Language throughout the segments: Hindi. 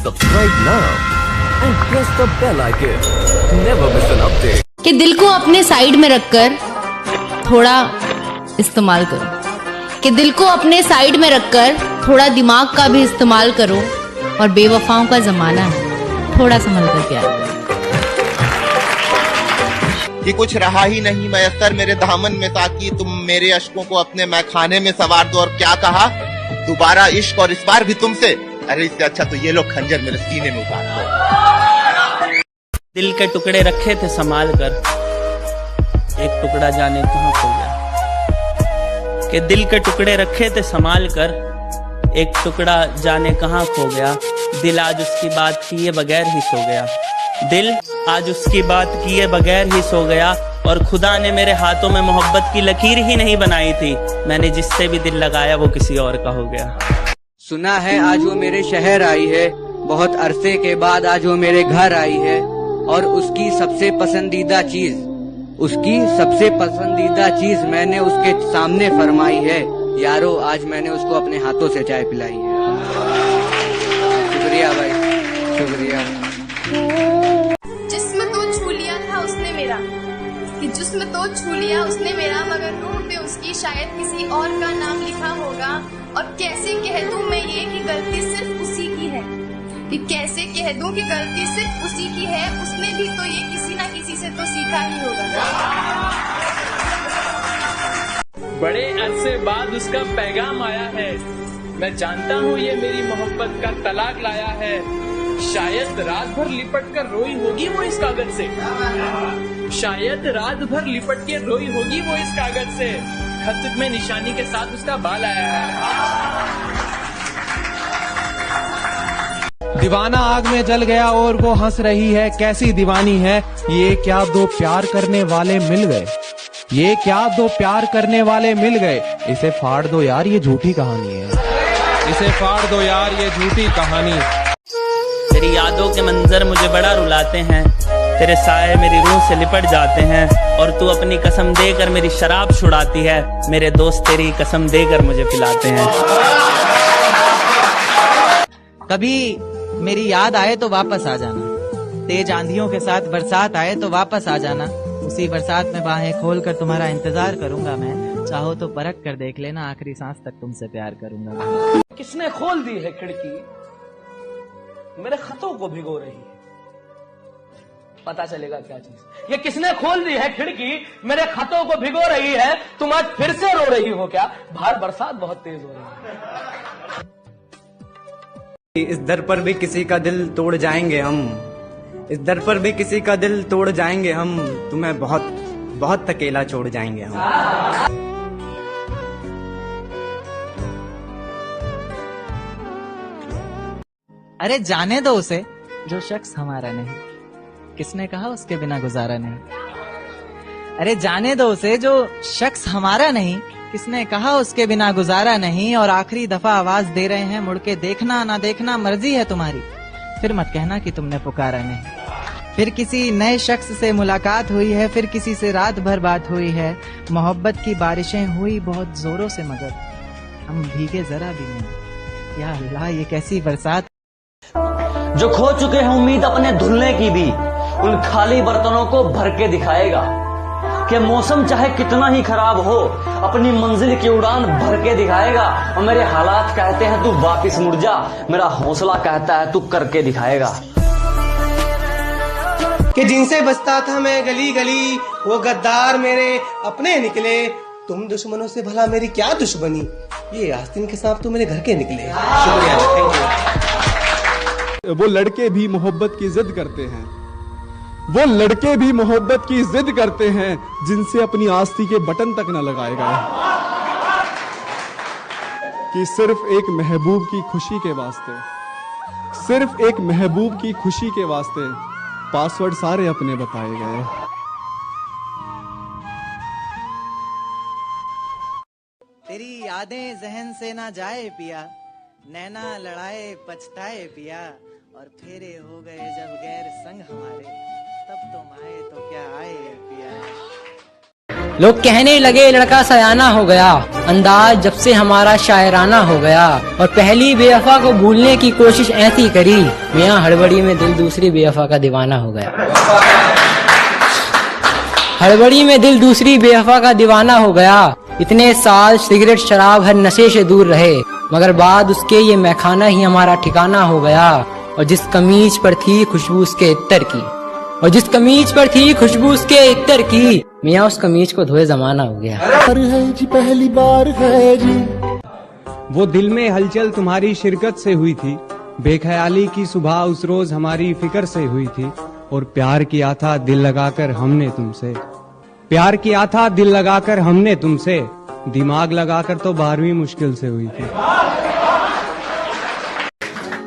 Subscribe now and press the bell icon. Never miss an update. कि दिल को अपने साइड में रखकर थोड़ा इस्तेमाल करो, कि दिल को अपने साइड में रखकर थोड़ा दिमाग का भी इस्तेमाल करो। और बेवफाओं का जमाना है, थोड़ा संभल कर प्यार करो। कि कुछ रहा ही नहीं मयस्सर मेरे दामन में ताकि तुम मेरे अश्कों को अपने मैखाने में सवार दो। और क्या कहा, दोबारा इश्क और इस बार भी तुमसे। अरे इससे अच्छा तो ये लोग खंजर मेरे सीने में उतार दो। दिल के टुकड़े रखे थे संभाल कर, एक टुकड़ा जाने कहाँ खो गया। कि दिल के टुकड़े रखे थे संभाल कर, एक टुकड़ा जाने कहाँ खो गया। दिल आज उसकी बात किए बगैर ही सो गया। दिल आज उसकी बात किए बगैर ही सो गया। और खुदा ने मेरे हाथों में मोहब्बत की लकीर ही नहीं बनाई थी। मैंने जिससे भी दिल लगाया वो किसी और का हो गया। सुना है आज वो मेरे शहर आई है, बहुत अरसे के बाद आज वो मेरे घर आई है। और उसकी सबसे पसंदीदा चीज मैंने उसके सामने फरमाई है। यारो आज मैंने उसको अपने हाथों से चाय पिलाई है। शुक्रिया भाई, शुक्रिया। जिस्म तो छू लिया था उसने मेरा, कि जिस्म तो छू लिया उसने मेरा, मगर रूह पे उसकी शायद किसी और का नाम लिखा होगा। और कैसे कह दूं मैं ये कि गलती सिर्फ उसी की है, कि कैसे कह दूं कि गलती सिर्फ उसी की है। उसने भी तो ये किसी ना किसी से तो सीखा ही होगा। बड़े अरसे बाद उसका पैगाम आया है। मैं जानता हूँ ये मेरी मोहब्बत का तलाक लाया है। शायद रात भर लिपट कर रोई होगी वो इस कागज से, शायद रात भर लिपट के रोई होगी वो इस कागज से। खत में निशानी के साथ उसका बाल आया है। दीवाना आग में जल गया और वो हंस रही है, कैसी दीवानी है ये। क्या दो प्यार करने वाले मिल गए, ये क्या दो प्यार करने वाले मिल गए। इसे फाड़ दो यार ये झूठी कहानी है, इसे फाड़ दो यार ये झूठी कहानी। तेरी यादों के मंजर मुझे बड़ा रुलाते हैं, तेरे साए मेरी रूह से लिपट जाते हैं। और तू अपनी कसम देकर मेरी शराब छुड़ाती है, मेरे दोस्त तेरी कसम देकर मुझे पिलाते हैं। कभी मेरी याद आए तो वापस आ जाना, तेज आंधियों के साथ बरसात आए तो वापस आ जाना। उसी बरसात में बाहें खोलकर तुम्हारा इंतजार करूंगा मैं। चाहो तो परख कर देख लेना, आखिरी सांस तक तुमसे प्यार करूंगा मैं। किसने खोल दी है खिड़की, मेरे खतों को भिगो रही है। पता चलेगा क्या चीज। ये किसने खोल दी है खिड़की, मेरे खतों को भिगो रही है। तुम आज फिर से रो रही हो क्या, बाहर बरसात बहुत तेज हो रही है। इस दर पर भी किसी का दिल तोड़ जाएंगे हम, इस दर पर भी किसी का दिल तोड़ जाएंगे हम। तुम्हें बहुत बहुत अकेला छोड़ जाएंगे हम। अरे जाने दो उसे जो शख्स हमारा नहीं, किसने कहा उसके बिना गुजारा नहीं। अरे जाने दो उसे जो शख्स हमारा नहीं, किसने कहा उसके बिना गुजारा नहीं। और आखिरी दफा आवाज दे रहे हैं, मुड़ के देखना ना देखना मर्जी है तुम्हारी। फिर मत कहना कि तुमने पुकारा नहीं। फिर किसी नए शख्स से मुलाकात हुई है, फिर किसी से रात भर बात हुई है। मोहब्बत की बारिशें हुई बहुत जोरों से, मगर हम भीगे जरा भी नहीं। या अल्लाह ये कैसी बरसात। जो खो चुके हैं उम्मीद अपने धुलने की भी, उन खाली बर्तनों को भर के दिखाएगा। कि मौसम चाहे कितना ही खराब हो, अपनी मंजिल की उड़ान भर के दिखाएगा। और मेरे हालात कहते हैं तू वापिस मुड़ जा, मेरा हौसला कहता है तू करके दिखाएगा। कि जिनसे बचता था मैं गली गली, वो गद्दार मेरे अपने निकले। तुम दुश्मनों से भला मेरी क्या दुश्मनी, ये आस्तीन के सांप तो मेरे घर के निकले। शुक्रिया, थैंक यू। वो लड़के भी मोहब्बत की जिद करते हैं, वो लड़के भी मोहब्बत की जिद करते हैं, जिनसे अपनी आस्ती के बटन तक न लगाए गए। कि सिर्फ एक महबूब की खुशी के वास्ते, सिर्फ एक महबूब की खुशी के वास्ते पासवर्ड सारे अपने बताए गए। तेरी यादें जहन से ना जाए पिया, नैना लड़ाए पछताए पिया। और फेरे हो गए जब गैर संग हमारे, तब तुम आए तो क्या आए पिया। लोग कहने लगे लड़का सयाना हो गया, अंदाज जब से हमारा शायराना हो गया। और पहली बेवफा को भूलने की कोशिश ऐसी करी, मियाँ हड़बड़ी में दिल दूसरी बेवफा का दीवाना हो गया। हड़बड़ी में दिल दूसरी बेवफा का दीवाना हो गया। इतने साल सिगरेट शराब हर नशे से दूर रहे, मगर बाद उसके ये मैखाना ही हमारा ठिकाना हो गया। और जिस कमीज पर थी खुशबू उसके इत्तर की, और जिस कमीज पर थी खुशबू उसके इत्तर की, मियाँ उस कमीज को धोए जमाना हो गया। है जी पहली बार है जी। वो दिल में हलचल तुम्हारी शिरकत से हुई थी, बेख्याली की सुबह उस रोज हमारी फिक्र से हुई थी। और प्यार किया था दिल लगाकर हमने तुमसे, प्यार किया था दिल लगाकर हमने तुमसे, दिमाग लगाकर तो 12वीं मुश्किल से हुई थी।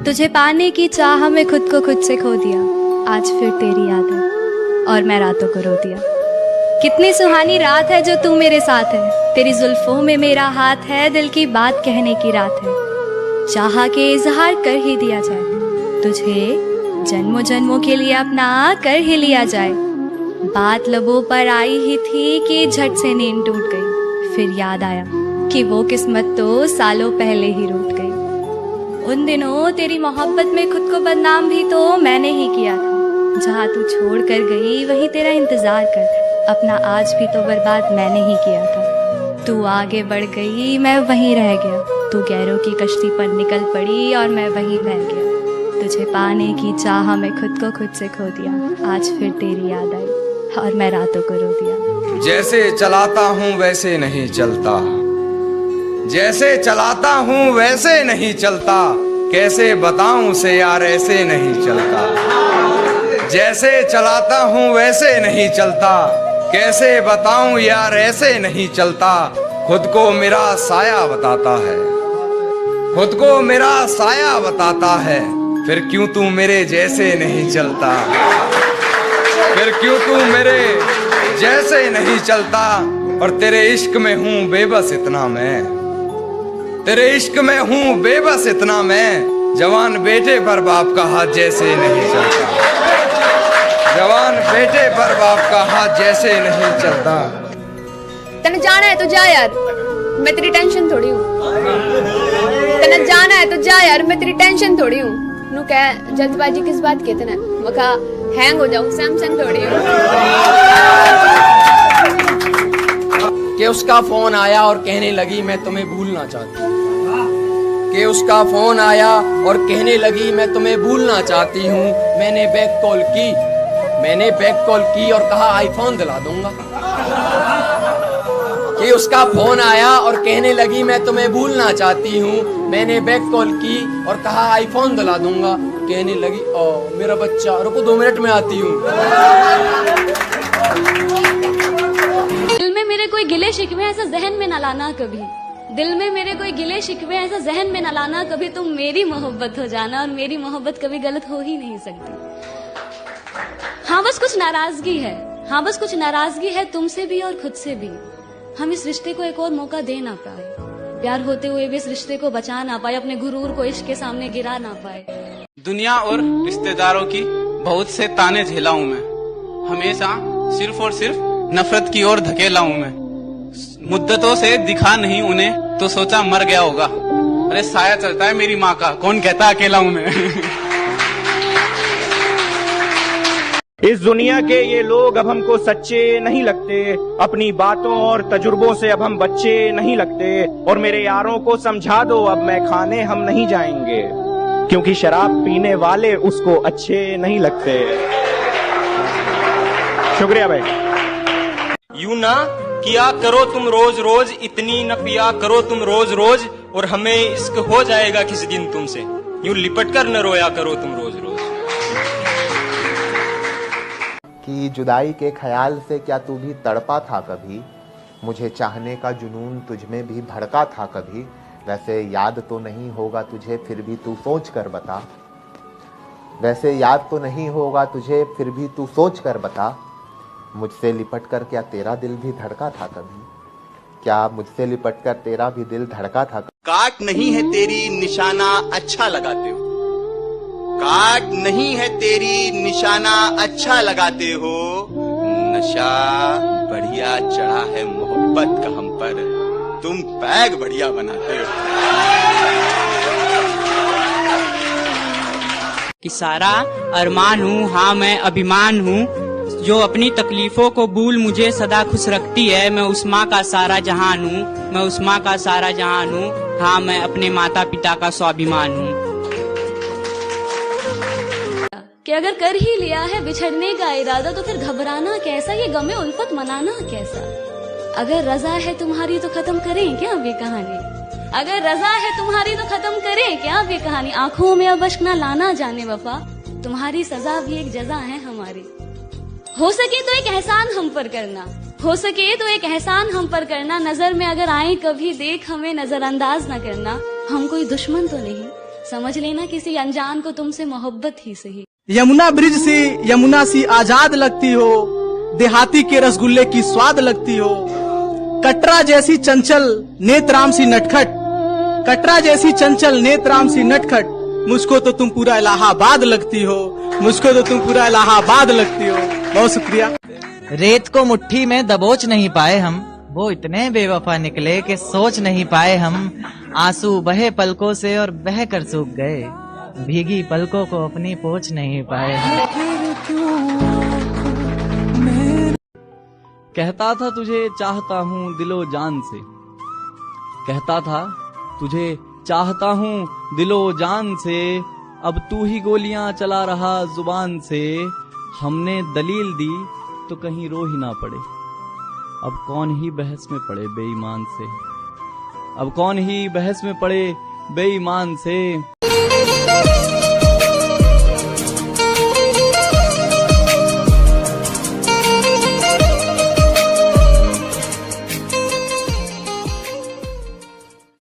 तुझे पाने की चाह में खुद को खुद से खो दिया, आज फिर तेरी याद है और मैं रातों को रो दिया। कितनी सुहानी रात है जो तू मेरे साथ है, तेरी जुल्फों में मेरा हाथ है, दिल की बात कहने की रात है। चाहा के इजहार कर ही दिया जाए, तुझे जन्मों जन्मों के लिए अपना कर ही लिया जाए। बात लबों पर आई ही थी कि झट से नींद टूट गई, फिर याद आया कि वो किस्मत तो सालों पहले ही रूठ गई। उन दिनों तेरी मोहब्बत में खुद को बदनाम भी तो मैंने ही किया था। जहाँ तू छोड़ कर गई वहीं तेरा इंतजार कर, अपना आज भी तो बर्बाद मैंने ही किया था। तू आगे बढ़ गई मैं वहीं रह गया, तू गैरों की कश्ती पर निकल पड़ी और मैं वहीं बह गया। तुझे पाने की चाह में खुद को खुद से खो दिया, आज फिर तेरी याद आई और मैं रातों को रो दिया। जैसे चलाता हूँ वैसे नहीं चलता, जैसे चलाता हूँ वैसे नहीं चलता, कैसे बताऊं उसे यार ऐसे नहीं चलता। जैसे चलाता हूँ वैसे नहीं चलता, कैसे बताऊं यार ऐसे नहीं चलता। खुद को मेरा साया बताता है, खुद को मेरा साया बताता है, फिर क्यों तू मेरे जैसे नहीं चलता, फिर क्यों तू मेरे जैसे नहीं चलता। और तेरे इश्क में हूँ बेबस इतना मैं, तेरे इश्क में हूँ बेबस इतना मैं, जवान बेटे पर बाप का हाथ जैसे नहीं चलता, जवान बेटे पर बाप का हाथ जैसे नहीं चलता। तने जाना है तो जा यार, मैं तेरी टेंशन थोड़ी हूँ। तने जाना है तो जा यार, मैं तेरी टेंशन थोड़ी हूँ। नु कह जल्दबाजी किस बात की, तने मका हैंग हो जाऊं, सैमसंग थोड़ी हूँ। कि उसका फोन आया और कहने लगी मैं तुम्हें भूलना चाहती हूँ, कि उसका फोन आया और कहने लगी मैं तुम्हें भूलना चाहती हूँ। मैंने बैक कॉल की, मैंने बैक कॉल की और कहा आईफोन दिला दूंगा। कि उसका फोन आया और कहने लगी मैं तुम्हें भूलना चाहती हूँ। मैंने बैक कॉल की और कहा आईफोन दिला दूंगा। कहने लगी ओ मेरा बच्चा रुको 2 मिनट में आती हूँ। दिल में मेरे कोई गिले शिकवे ऐसा जहन में न लाना कभी, दिल में मेरे कोई गिले शिकवे ऐसा जहन में न लाना कभी। तुम मेरी मोहब्बत हो जाना और मेरी मोहब्बत कभी गलत हो ही नहीं सकती। हाँ बस कुछ नाराजगी है, हाँ बस कुछ नाराजगी है तुमसे भी और खुद से भी। हम इस रिश्ते को एक और मौका दे ना पाए, प्यार होते हुए भी इस रिश्ते को बचा ना पाए, अपने गुरूर को इश्क के सामने गिरा ना पाए। दुनिया और रिश्तेदारों की बहुत से ताने झेला हूँ मैं, हमेशा सिर्फ और सिर्फ नफरत की ओर धकेला हूँ मैं। मुद्दतों से दिखा नहीं उन्हें तो सोचा मर गया होगा। अरे साया चलता है मेरी माँ का, कौन कहता अकेला हूँ मैं। इस दुनिया के ये लोग अब हमको सच्चे नहीं लगते, अपनी बातों और तजुर्बों से अब हम बच्चे नहीं लगते। और मेरे यारों को समझा दो अब मैं खाने हम नहीं जाएंगे, क्योंकि शराब पीने वाले उसको अच्छे नहीं लगते। शुक्रिया भाई। यूं ना किया करो तुम रोज रोज, इतनी न पिया करो तुम रोज रोज, और हमें इश्क हो जाएगा किसी दिन तुमसे। यूं लिपट कर न रोया करो तुम रोज रोज। कि जुदाई के ख्याल से क्या तू भी तड़पा था कभी, मुझे चाहने का जुनून तुझमें भी भड़का था कभी। वैसे याद तो नहीं होगा तुझे फिर भी तू सोच कर बता, वैसे याद तो नहीं होगा तुझे फिर भी तू सोच कर बता। मुझसे लिपट कर क्या तेरा दिल भी धड़का था कभी, क्या मुझसे लिपट कर तेरा भी दिल धड़का था कभी। काट नहीं है तेरी निशाना अच्छा लगाते हो, काट नहीं है तेरी निशाना अच्छा लगाते हो, नशा बढ़िया चढ़ा है मोहब्बत का हम पर, तुम पैग बढ़िया बनाते हो। कि सारा अरमान हूँ, हाँ मैं अभिमान हूँ, जो अपनी तकलीफों को भूल मुझे सदा खुश रखती है। मैं उस माँ का सारा जहान हूँ, मैं उस माँ का सारा जहान हूँ, हाँ मैं अपने माता पिता का स्वाभिमान हूँ। कि अगर कर ही लिया है बिछड़ने का इरादा तो फिर घबराना कैसा, ये गमे उल्फत मनाना कैसा। अगर रजा है तुम्हारी तो खत्म करें क्या अब ये कहानी, अगर रजा है तुम्हारी तो खत्म करें क्या अब ये कहानी। आंखों में अब अश्क ना लाना जाने वफा, तुम्हारी सजा भी एक जजा है हमारी। हो सके तो एक एहसान हम पर करना, हो सके तो एक एहसान हम पर करना, नजर में अगर आए कभी देख हमें नजरअंदाज न करना। हम कोई दुश्मन तो नहीं, समझ लेना किसी अनजान को तुमसे मोहब्बत ही सही। यमुना ब्रिज से यमुना सी आजाद लगती हो, देहाती के रसगुल्ले की स्वाद लगती हो। कटरा जैसी चंचल नेत्राम सी नटखट, कटरा जैसी चंचल नेत्राम सी नटखट, मुझको तो तुम पूरा इलाहाबाद लगती हो, मुझको तो तुम पूरा इलाहाबाद लगती हो। बहुत शुक्रिया। रेत को मुट्ठी में दबोच नहीं पाए हम, वो इतने बेवफा निकले कि सोच नहीं पाए हम। आंसू बहे पलकों से और बह कर सूख गए, भीगी पलकों को अपनी पोंछ नहीं पाए हम। कहता था तुझे चाहता हूँ दिलो जान से, कहता था तुझे चाहता हूँ दिलो जान से, अब तू ही गोलियां चला रहा जुबान से। हमने दलील दी तो कहीं रो ही ना पड़े, अब कौन ही बहस में पड़े बेईमान से, अब कौन ही बहस में पड़े बेईमान से।